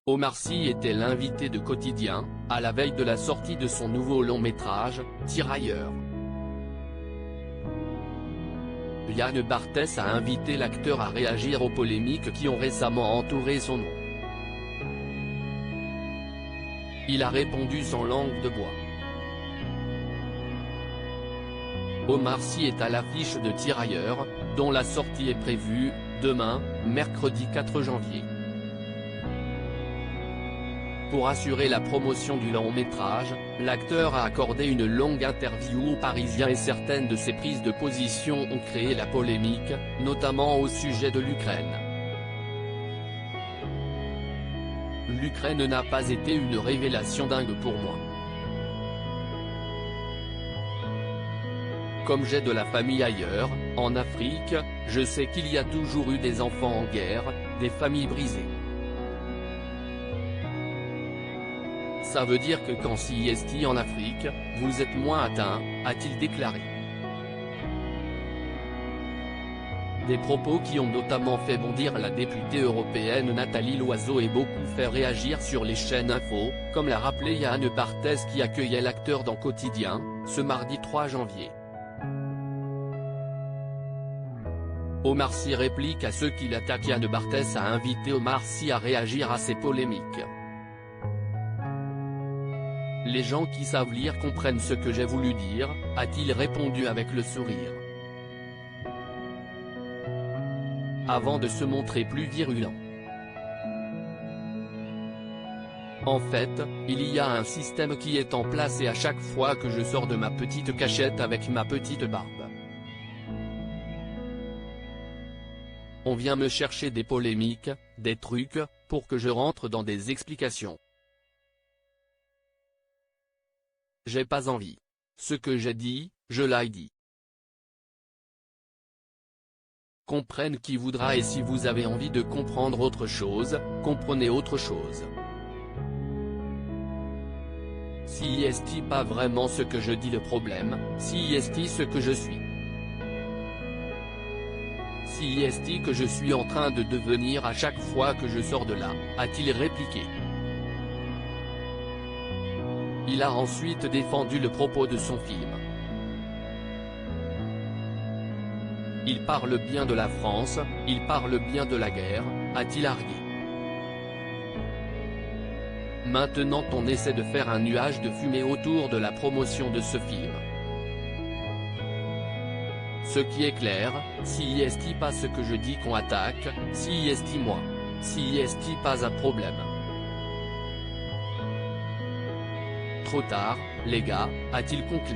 Omar Sy était l'invité de Quotidien, à la veille de la sortie de son nouveau long-métrage, Tirailleurs. Yann Barthès a invité l'acteur à réagir aux polémiques qui ont récemment entouré son nom. Il a répondu sans langue de bois. Omar Sy est à l'affiche de Tirailleurs, dont la sortie est prévue, demain, mercredi 4 janvier. Pour assurer la promotion du long-métrage, l'acteur a accordé une longue interview aux Parisiens et certaines de ses prises de position ont créé la polémique, notamment au sujet de l'Ukraine. L'Ukraine n'a pas été une révélation dingue pour moi. Comme j'ai de la famille ailleurs, en Afrique, je sais qu'il y a toujours eu des enfants en guerre, des familles brisées. Ça veut dire que quand CIST en Afrique, vous êtes moins atteint, a-t-il déclaré. Des propos qui ont notamment fait bondir la députée européenne Nathalie Loiseau et beaucoup fait réagir sur les chaînes info, comme l'a rappelé Yann Barthès qui accueillait l'acteur dans Quotidien, ce mardi 3 janvier. Omar Sy réplique à ceux qui l'attaquent. Yann Barthès a invité Omar Sy à réagir à ces polémiques. Les gens qui savent lire comprennent ce que j'ai voulu dire, a-t-il répondu avec le sourire. Avant de se montrer plus virulent. En fait, il y a un système qui est en place et à chaque fois que je sors de ma petite cachette avec ma petite barbe, on vient me chercher des polémiques, des trucs, pour que je rentre dans des explications. J'ai pas envie. Ce que j'ai dit, je l'ai dit. Comprenne qui voudra et si vous avez envie de comprendre autre chose, comprenez autre chose. CIST pas vraiment ce que je dis le problème, CIST ce que je suis. CIST que je suis en train de devenir à chaque fois que je sors de là, a-t-il répliqué. Il a ensuite défendu le propos de son film. Il parle bien de la France, il parle bien de la guerre, a-t-il argué. Maintenant on essaie de faire un nuage de fumée autour de la promotion de ce film. Ce qui est clair, CIST pas ce que je dis qu'on attaque, CIST moi. CIST pas un problème. Trop tard, les gars, a-t-il conclu.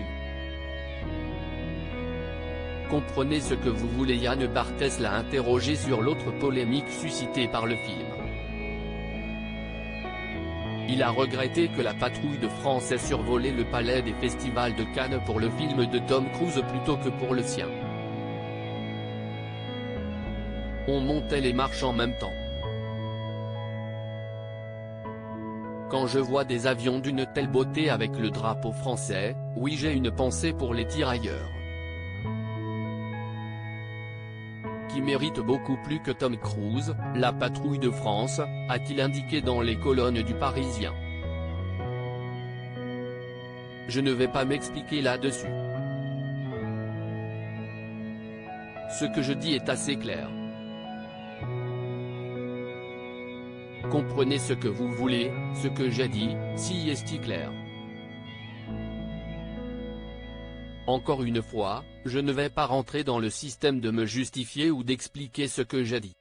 Comprenez ce que vous voulez. Yann Barthès l'a interrogé sur l'autre polémique suscitée par le film. Il a regretté que la patrouille de France ait survolé le palais des festivals de Cannes pour le film de Tom Cruise plutôt que pour le sien. On montait les marches en même temps. Quand je vois des avions d'une telle beauté avec le drapeau français, oui j'ai une pensée pour les tirailleurs. Qui mérite beaucoup plus que Tom Cruise, la patrouille de France, a-t-il indiqué dans les colonnes du Parisien. Je ne vais pas m'expliquer là-dessus. Ce que je dis est assez clair. Comprenez ce que vous voulez, ce que j'ai dit, CIST clair. Encore une fois, je ne vais pas rentrer dans le système de me justifier ou d'expliquer ce que j'ai dit.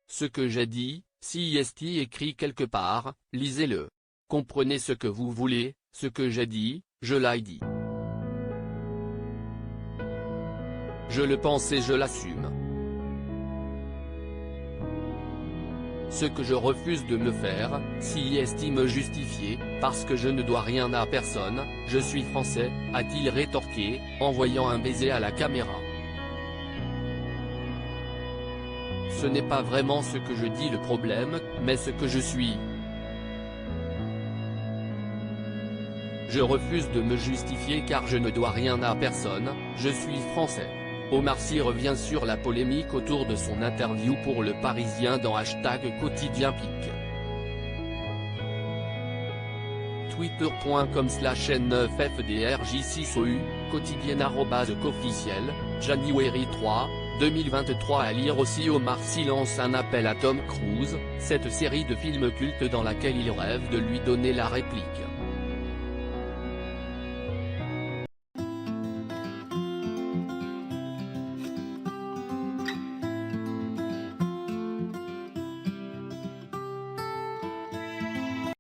Ce que j'ai dit, CIST écrit quelque part, lisez-le. Comprenez ce que vous voulez, ce que j'ai dit, je l'ai dit. Je le pense et je l'assume. Ce que je refuse de me faire, CIST me justifier, parce que je ne dois rien à personne, je suis français, a-t-il rétorqué, envoyant un baiser à la caméra. Ce n'est pas vraiment ce que je dis le problème, mais ce que je suis. Je refuse de me justifier car je ne dois rien à personne, je suis français. Omar Sy revient sur la polémique autour de son interview pour Le Parisien dans #quotidienpic. Twitter.com/N9FDRJ6OU, quotidienne @qu'officiel, January 3, 2023. À lire aussi, Omar Sy lance un appel à Tom Cruise, cette série de films cultes dans laquelle il rêve de lui donner la réplique.